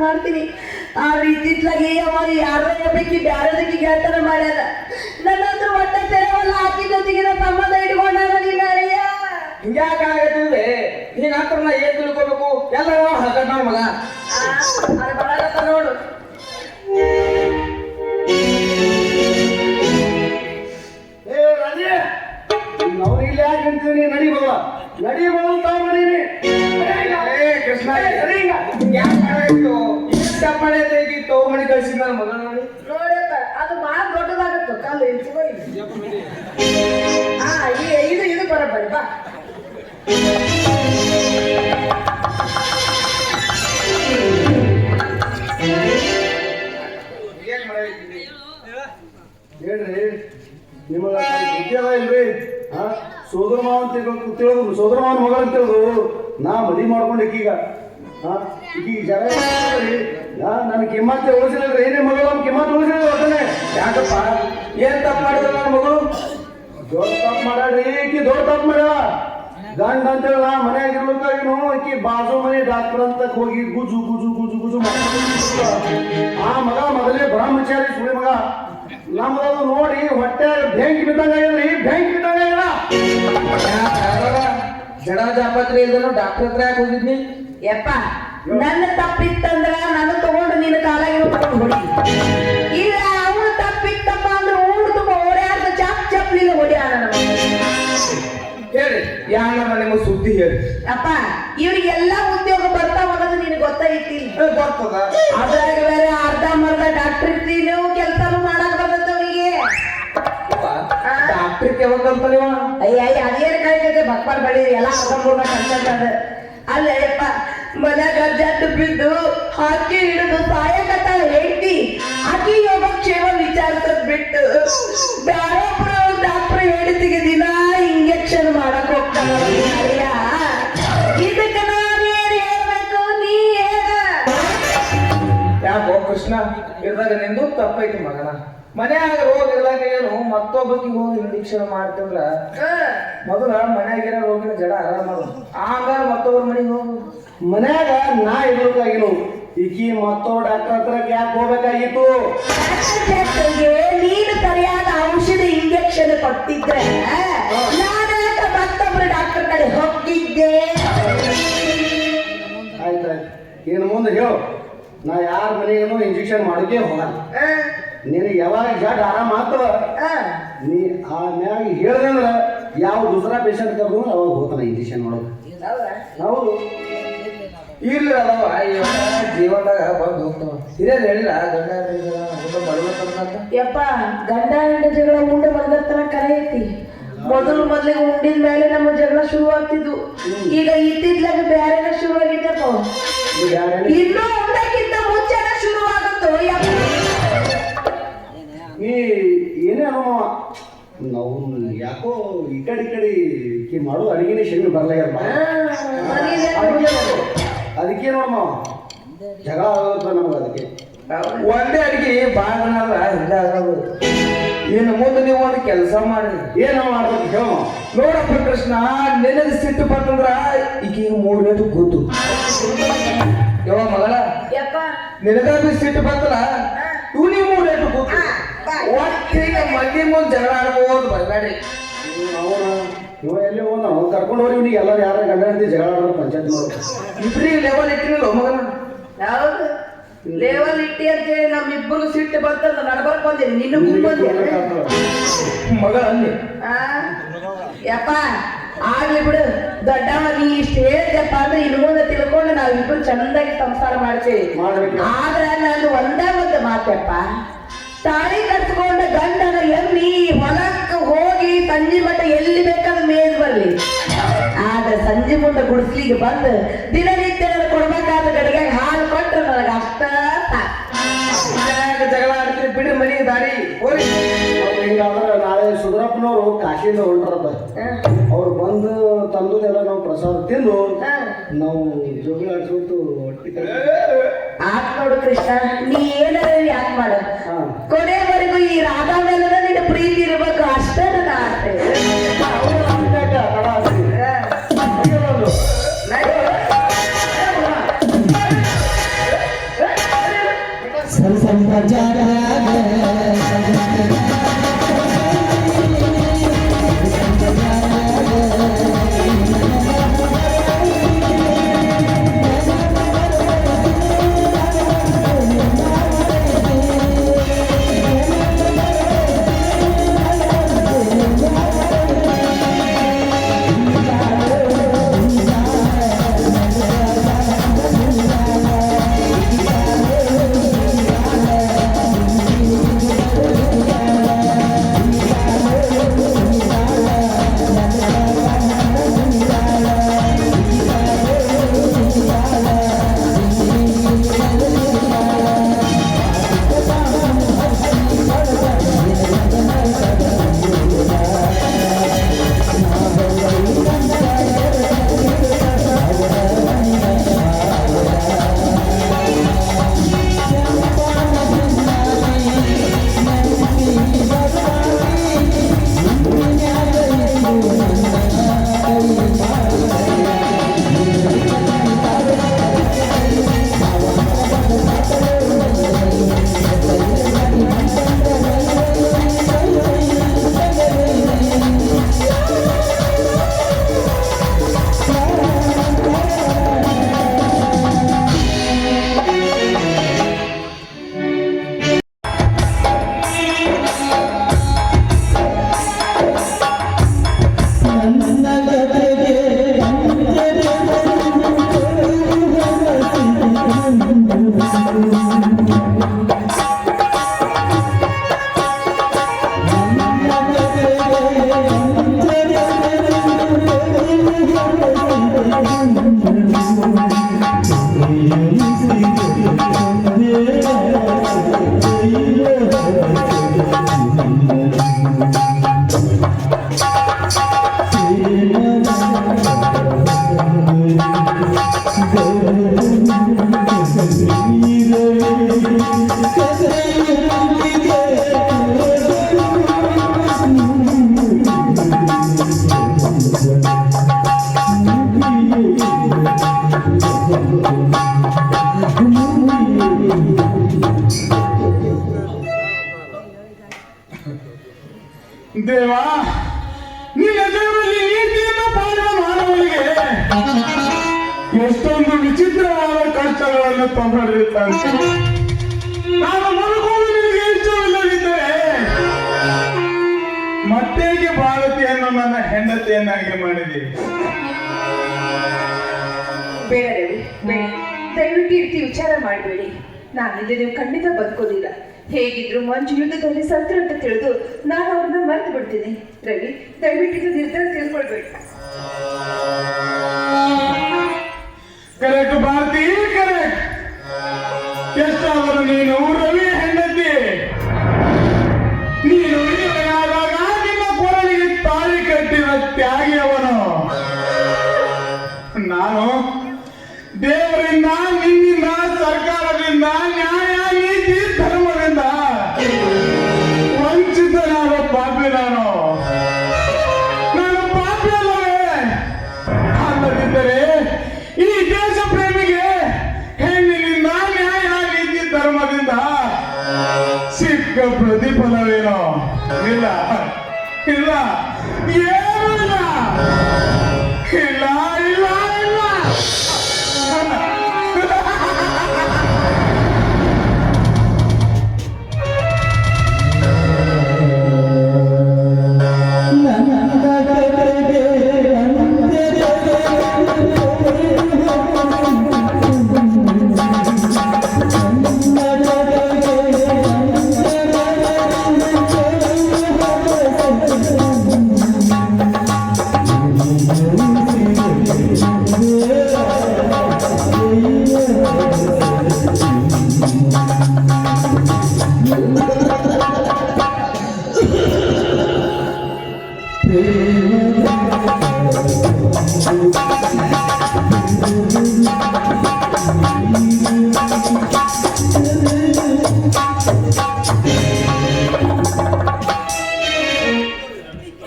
ಮಾಡ್ತೀನಿ. ಆ ರೀತಿತ್ಲಾಗಿ ಅವ ಯಾರೋ ಬೇಕಿ ಬ್ಯಾರದಕ್ಕೆ ಗೆಳತನ ಮಾಡ್ಯಾರ. ನನ್ನ ಹತ್ರ ಒಟ್ಟ ತೆರವಲ್ಲ ಆಕಿ ಜೊತೆಗಿನ ಸಂಬಂಧ ಇಟ್ಕೊಂಡಾರ ನೀನ್ ಅಳಿಯ. ಹಿಂಗ್ಯಾಕಾಗತ್ತಿದೆ ನೀನ್ ಹತ್ರ ನಾ ಏನ್ ತಿಳ್ಕೊಬೇಕು ಎಲ್ಲ ಹಾಕಟ್ ನೋಡ್ ಮಗ. ಅದು ಬರಾಕತ್ತ ನೋಡು. ಅವ್ರು ಇಲ್ಲಿ ಯಾಕೆ ಅಂತೀನಿ ನಡಿ ಬಲ್ಲ ನಡಿ ಬಲ್ತಾವೀನಿ ಕೃಷ್ಣ ಯಾಕಾಗಿತ್ತು ಇಷ್ಟ ಮಳೆ ತೆಗಿ ತಗೊಂಬಣಿ ಕಳ್ಸಿದ ನನ್ನ ಮಗ ನೋಡಿ ನೋಡಪ್ಪ ಅದು ಬಾಳ ದೊಡ್ಡದಾಗತ್ತು ಕಲ್ಲು ಇದು ಬರಬರಿ ಬಾ. ಹೇಳ್ರಿ ನಿಮಗ ವಿದ್ಯಾಲ ಇಲ್ರಿ ಸೋದರ ಮಾವ ಅಂತ ತಿಳಿದು ಸೋದರ ಮಾವನ ಮಗಳ ಅಂತ ತಿಳಿದು ನಾ ಮದುವೆ ಮಾಡ್ಕೊಂಡು ಈಗೀಗ ಈಗ ಜನ ನನ್ ಕಿಮ್ಮತ್ತೆ ಉಳಿಸಿಲ್ರಿ ಏನೇ ಮಗಳು ನಮ್ ಕಿಮ್ಮತ್ತು ಉಳಿಸಿಲ್ಲ ಒಟ್ಟನೆ. ಯಾಕಪ್ಪ ಏನ್ ತಪ್ಪು ಮಾಡಿದ ನನ್ನ ಮಗಳು? ದೊಡ್ಡ ತಪ್ಪು ಮಾಡ್ಯಾಡ್ರಿ ಈಕಿ ದೊಡ್ಡ ತಪ್ಪು ಮಾಡ್ಯಾಳ. ಗಂಡ ಅಂತೇಳಿ ನಾ ಮನ್ಯಾಗ ಇರ್ಬೇಕಾಗಿನು ಈಕಿ ಬಾಜು ಮನೆ ಡಾಕ್ಟರ್ ಅಂತ ಹೋಗಿ ಗುಜು ಗುಜು ಗುಜು ಗುಜು ಆ ಮಗ ಮೊದಲೇ ಬ್ರಹ್ಮಚಾರಿ ಸುಳಿ ಮಗ. ನಮ್ದು ನೋಡಿ ಹೊಟ್ಟೆ ಬೆಂಕಿ ಬಿದ್ದಂಗ ಇಲ್ರಿ ಬೆಂಕಿ ಬಿದ್ದಂಗ ಇಲ್ಲ. ಜಡ ಜಾಪತ್ರೆ ಇಲ್ದನು ಡಾಕ್ಟರ್ ಹತ್ರ ಯಾಕೆ ಹೋಗಿದ್ನಿ? ಯಪ್ಪ ನನ್ನ ತಪ್ಪಿತ್ತಂದ್ರ ನಾನು ತಗೊಂಡು ನಿನ್ನ ಕಾಲಾಗಿರೋ ತಗೊಂಡು ಹೊಡಿ. ಇಲ್ಲ ಅವನು ತಪ್ಪಿತ್ತಪ್ಪ ಅಂದ್ರೆ ಊರು ತುಂಬ ಓಡಾಡ್ದ ಚಪ್ಲಿಲ್ಲ ಹೊಡಿಯಾಣ. ಹೇಳಿ ಯಾರ ನಿಮಗೆ ಸುದ್ದಿ ಹೇಳಿ. ಅಪ್ಪ ಇವ್ರಿಗೆಲ್ಲ ಉದ್ಯೋಗ ಬರ್ತಾವ ಅನ್ನೋದು ನಿನಗೆ ಗೊತ್ತೈತಿ. ಬರ್ತದ ಅದ್ರಾಗ ಬೇರೆ ಅರ್ಧ ಮರ್ಧ ಡಾಕ್ಟರ್ ಇರ್ತೀವಿ ಕೆಲಸನೂ ಮಾಡಕ್ ಬರ್ತದ ಅವರಿಗೆ. ಡಾಕ್ಟರ್ ಯಾವಾಗ ಕಲ್ತಾನಿವ? ಅಯ್ಯ ಅದೇನು ಕಾಯ್ತೈತೆ ಬಕ್ಬರ್ ಬಳಿ ಎಲ್ಲ ಅರ್ಧ ಕಲ್ಸದ. ಅಲ್ಲಯ್ಯಪ್ಪ ಮನ್ಯಾಗ ಜಡ್ಡು ಬಿದ್ದು ಹಾಕಿ ಹಿಡಿದು ಸಾಯಕತ್ತ ಹೇಳ್ತಿ ಆಕಿ ಯೋಗಕ್ಷೇಮ ವಿಚಾರಿಸದ್ ಬಿಟ್ಟು ಬ್ಯಾರೊಬ್ರು ಡಾಕ್ಟರ್ ಹೇಳಿದಿಗೆ ದಿನ ಇಂಜೆಕ್ಷನ್ ಮಾಡಕ್ ಹೋಗ್ತಾರ. ಇದಕ್ಕ ನಾನೇನ್ ಹೇಳ್ಬೇಕು ನೀ ಹೇಳ. ಯಾಕೋ ಕೃಷ್ಣ ಇರ್ದಾಗ ನಿಂದು ತಪ್ಪೈತಿ ಮಗನ. ಮನ್ಯಾಗ ರೋಗ ಇರ್ಲಾಕ ಏನು ಮತ್ತೊಬ್ಬಕ್ಕೆ ಹೋಗಿ ಇಂಜೆಕ್ಷನ್ ಮಾಡ್ತಿದ್ರ ಮೊದಲ ಮನ್ಯಾಗಿರೋ ರೋಗಿನ ಜಡ ಆರಾಮ ಆಗ ಮತ್ತೊಬ್ಬರ ಮನೆಗೆ ಹೋಗು. ಮನ್ಯಾಗ ನಾ ಇರ್ಬೇಕಾಗಿನು ಈಕಿ ಮತ್ತೋ ಡಾಕ್ಟರ್ ಹತ್ರ ಯಾಕೆ ಹೋಗ್ಬೇಕಾಗಿತ್ತು? ನೀನು ಸರಿಯಾದ ಔಷಧಿ ಇಂಜೆಕ್ಷನ್ ಕೊಟ್ಟಿದ್ರೆ ನಾನಾಗ ಮತ್ತೊಬ್ರು ಡಾಕ್ಟರ್ ಕಡೆ ಹೋಗಿದ್ದೆ. ಆಯ್ತಾಯ್ತು ಇನ್ನು ಮುಂದೆ ಹೇಳು ನಾ ಯಾರ ಮನೆಗೇನು ಇಂಜೆಕ್ಷನ್ ಮಾಡೋಕೆ ಹೋಗಲ್ಲ. ನಿನಗೆ ಯಾವಾಗ ಜಡ್ ಆರಾಮ ಆಗ್ತವ ನೀ ಆ ಮ್ಯಾಗ ಹೇಳ್ದಂದ್ರ ಯಾವ ದೂಸರಾ ಪೇಷಂಟ್ ಕರ್ದು ಅವಾಗ ಹೋಗ್ತಾನ ಇಂಜೆಕ್ಷನ್ ಮಾಡೋದು. ಹೌದು ಇರ್ಲಿ ಅದಾವ ಜೀವನದಾಗ ಬಂದು ಹೋಗ್ತಾವ. ಹಿರಿಯರು ಹೇಳಿಲ್ಲ ಗಂಡ ಮಡಲಂತ. ಯಪ್ಪ ಗಂಡ ಹೆಂಡ ಜಗಳ ಉಂಡೆ ಬಂದತ್ತನ ಕರೆ ಐತಿ. ಮೊದಲಿಗೆ ಉಂಡಿದ ಮೇಲೆ ನಮ್ಮ ಜಗಳ ಶುರು ಆಗ್ತಿದ್ವು. ಈಗ ಇತ್ತಿದ್ಲಾಗ ಬ್ಯಾರೆನ ಶುರು ಆಗಿದ್ದಪ್ಪ. ಇನ್ನೂ ಉಂಡಕ್ಕಿಂತ ಮುಂಚೆನ ಶುರು ಆಗುತ್ತೋ. ಈ ಏನೇನೋ ನಾವು ಯಾಕೋ ಈ ಕಡೆ ಈಕಿ ಮಾಡೋದು ಅಡಿಗೆನೇ ಶಮಿ ಬರ್ಲಾಗ್ಯಾರ. ಅದಕ್ಕೆ ನೋಡಮ್ಮ ಜಗಳ ಆಗೋದ್ರ ನಮ್ಗೆ. ಅದಕ್ಕೆ ಒಂದೇ ಅಡಿಗೆ ಬಾಳ ಹಿಂದೆ ಆಗೋದು. ಇನ್ನು ಮುಂದೆ ನೀವು ಒಂದು ಕೆಲಸ ಮಾಡಿ ಏನೋ ಮಾಡ್ಬೇಕು ಹೇಳ. ನೋಡಪ್ಪ ಕೃಷ್ಣ ನಿನಗೆ ಸಿಟ್ಟು ಬಂತಂದ್ರ ಈಗೀಗ 3 ರೇಟು ಕೂತು ಯಾವ ಮಗಳ ನಿನಗ ಸಿಟ್ಟು ಬಂತಲ್ಲ ಇವನಿಗೆ 3 ರೇಟು ಕೂತು ಒಟ್ಟಿಗೆ ಮಂದಿ ಮುಂದೆ ಜಗಳ ಆಡ್ಬೋದು ಬರಬೇಡಿ. ಇವ ಎಲ್ಲಿ ಹೋದ ಅವ್ನು ಕರ್ಕೊಂಡು ಹೋಗಿ ಇವ್ನಿಗೆ ಎಲ್ಲರೂ ಯಾರ ಗಂಡ ಹೆಂಡತಿ ಜಗಳ ಆಡೋದು ಪಂಚಾಯತ್ ಮಾಡೋದು. ಇಬ್ರಿಗೆ ಲೆವೆಲ್ ಇಟ್ಟಿರಲ್ಲ ಮಗನ. ಹೌದು ಲೇವಲ್ ಇಟ್ಟಿ ಅಂತೇಳಿ ನಮ್ಮಿಬ್ಬರು ಸಿಟ್ಟು ಬಂತಂದ ನಡ್ಬರ್ಕ್ ಬಂದಿನಿ ನಿನ್ನ ಮುಂದೆ ಮಗ ಅಲ್ಲಿ ಯಪ್ಪ ಆಗ್ಲಿ ಬಿಡು ದೊಡ್ಡವ ನೀ ಇಷ್ಟು ಹೇಳ್ದಪ್ಪ ಅಂದ್ರೆ ಇನ್ನು ಮುಂದೆ ತಿಳ್ಕೊಂಡು ನಾವಿಬ್ರು ಚಂದಾಗಿ ಸಂಸಾರ ಮಾಡ್ತೀವಿ. ಆದ್ರೆ ನಾನು ಒಂದೇ ಒಂದು ಮಾತಪ್ಪ, ತಾಳಿ ಕಟ್ಕೊಂಡು ಗಂಡನ ಎಮ್ಮಿ ಹೊಲಕ್ಕೆ ಹೋಗಿ ಸಂಜೆ ಮಟ್ಟ ಎಲ್ಲಿ ಬೇಕಾದ್ರೆ ಮೇಲ್ ಬರ್ಲಿ, ಆದ್ರೆ ಸಂಜೆ ಮುಂದೆ ಗುಡಿಸ್ಲಿಗೆ ಬಂದು ದಿನನಿತ್ಯ ಕೊಡ್ಬೇಕಾದ ಗಡಿಗೆ ಹಾಲು ಕೊಟ್ಟರೆ ನನಗೆ ಅಷ್ಟ ಜಗಳ ಆಡ್ತೀರಿ ಬಿಡಿ ಮನೆ ದಾರಿ ಹೋಗಿ. ಹಿಂಗಾದ್ರೆ ನಾಳೆ ಸುಧರಪ್ಪನವರು ಕಾಶಿಯಿಂದ ಹೊಂಟ್ರಪ್ಪ. ಅವ್ರು ಬಂದು ತಂದುದೆಲ್ಲ ನಾವು ಪ್ರಸಾದ ತಿಂದು ನಾವು ಜೋಗಿ ಆಡ್ಸೋದು ಒಟ್ಟಿಗೆ ಆತ್ ನೋಡು ಕೃಷ್ಣ, ನೀ ಏನಾರ ಯಾಕೆ ಮಾಡ ಕೊನೆವರೆಗೂ ಈ ರಾಧಾ ಮೇಲೆ ನಿನ್ನ ಪ್ರೀತಿ ಇರ್ಬೇಕು ಅಷ್ಟೇ ನನ್ನ ಆಸೆ. ದೇವಾ, ನಿನ್ನ ದೇವರಲ್ಲಿ ನೀತಿಯನ್ನು ಪಾಲನೆ ಮಾಡುವವರಿಗೆ ಎಷ್ಟೊಂದು ವಿಚಿತ್ರವಾದ ಕಷ್ಟಗಳನ್ನು ತಂದಿರುತ್ತಾನೆ. ನಾನು ಮರುಗೋಲು ನಿನಗೆ ಇಷ್ಟವಿಲ್ಲದಿದ್ದರೆ ಮತ್ತೇಗೆ ಭಾರತಿಯನ್ನು ನನ್ನ ಹೆಂಡತಿಯನ್ನಾಗಿ ಮಾಡಿದೆ? ಬೇಡ ರವಿ, ಬೇಡ. ದಯವಿಟ್ಟು ಈ ರೀತಿ ವಿಚಾರ ಮಾಡಬೇಡಿ. ನಾನಿದ್ರೆ ನೀವು ಖಂಡಿತ ಬದುಕೋದಿಲ್ಲ. ಹೇಗಿದ್ರು ಮಂಜು ಯುದ್ಧದಲ್ಲಿ ಸತ್ರು ಅಂತ ತಿಳಿದು ನಾನು ಅವ್ರನ್ನ ಮರೆತು ಬಿಡ್ತೀನಿ. ರವಿ, ದಯವಿಟ್ಟು ಇದು ನಿರ್ಧಾರ ತಿಳ್ಕೊಳ್ಬೇಡಿ. Correct Bharati, correct. ಎಷ್ಟಾದರೂ ನೀನು ರವಿ ಹೆಂಡತಿ. ನೀನು ವಿಧವೆಯಾದಾಗ ನಿನ್ನ ಕೊರಳಿಗೆ ತಾಳಿ ಕಟ್ಟಿದ ತ್ಯಾಗಿ ಅವನು. ನಾನು ದೇವರಿಂದ, ನಿನ್ನಿಂದ, ಸರ್ಕಾರದಿಂದ, ನ್ಯಾಯ, ನೀತಿ, ಧರ್ಮದಿಂದ ವಂಚಿತನಾದ ಪಾಪಿ. ನಾನು ಪಾಪಿ ಅಲ್ಲವೇ? ಅಲ್ಲದಿದ್ದರೆ ಈ ದೇಶ ಪ್ರೇಮಿಗೆ ಹೆಣ್ಣಿನಿಂದ, ನ್ಯಾಯ, ನೀತಿ, ಧರ್ಮದಿಂದ ಸಿಕ್ಕ ಪ್ರತಿಫಲವೇನೋ? ಇಲ್ಲ, ಇಲ್ಲ, ಏನೂ ಇಲ್ಲ, ಇಲ್ಲ, ಇಲ್ಲ, ಇಲ್ಲ.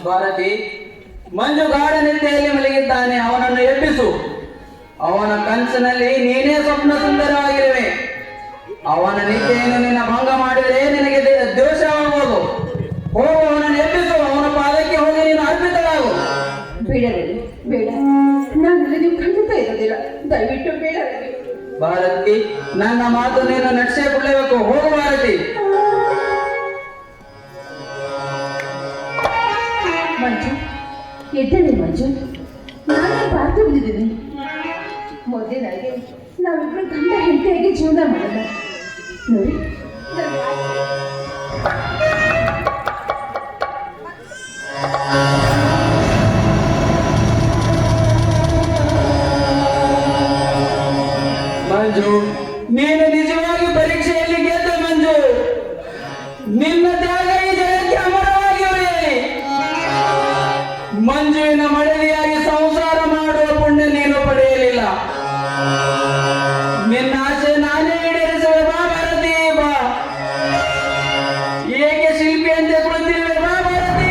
ಭಾರತಿ, ಮಂಜು ಗಾಢ ನಿದ್ದೆಯಲ್ಲಿ ಮಲಗಿದ್ದಾನೆ. ಅವನನ್ನು ಎಬ್ಬಿಸು. ಅವನ ಕನಸಿನಲ್ಲಿ ನೀನೇ ಸ್ವಪ್ನ ಸುಂದರವಾಗಿರುವೆ. ಅವನ ನಿದ್ದೆಯನ್ನು ನಿನ್ನ ಭಂಗ ಮಾಡಿದರೆ ನಿನಗೆ ದೋಷವಾಗುವುದು. ಹೋಗು, ಅವನನ್ನು ಎಬ್ಬಿಸು. ಅವನ ಪಾದಕ್ಕೆ ಹೋಗಿ ನೀನು ಅರ್ಪಿತವಾಗು. ಬೇಡ ರವಿ, ಬೇಡ. ನಾನಿಲ್ಲಿ ನೀವು ಖಂಡಿತ ಇರೋದಿಲ್ಲ. ದಯವಿಟ್ಟು ಬೇಡ ರವಿ. ಭಾರತಿ, ನನ್ನ ಮಾತು ನೀನು ನಡೆಸಿಕೊಳ್ಳಬೇಕು. ಹೋಗು ಭಾರತಿ. ಮಂಜು, ಎದ್ದೇಳಿ ಮಂಜು. ನಾನು ಪಾರ್ಥ ಬಂದಿದ್ದೀನಿ. ಮೊದಲಿನಾಗೆ ನಾವಿಬ್ರು ಗಂಡ ಹೆಂಡತಿಯಾಗಿ ಜೀವನ ಮಾಡೋಣ. ನೋಡಿ, ಮಂಜು, ನೀನು ನಿಜವಾಗಿ ಪರೀಕ್ಷೆಯಲ್ಲಿ ಗೆದ್ದ ಮಂಜು. ನಿನ್ನ ತ್ಯಾಗ ಈ ಜಗಕ್ಕೆ ಅಮರವಾಗಿವೆ. ಮಂಜುವಿನ ಮಡದಿಯಾಗಿ ಸಂಸಾರ ಮಾಡುವ ಪುಣ್ಯ ನೀನು ಪಡೆಯಲಿಲ್ಲ. ನಿನ್ನ ಆಸೆ ನಾನೇ ಈಡೇರಿಸುವೆ. ಬಾ ಭಾರತಿ, ಬಾ. ಏಕೆ ಶಿಲ್ಪಿ ಅಂತ ಕುಳಿತಿರುವೆ? ಬಾ ಭಾರತಿ.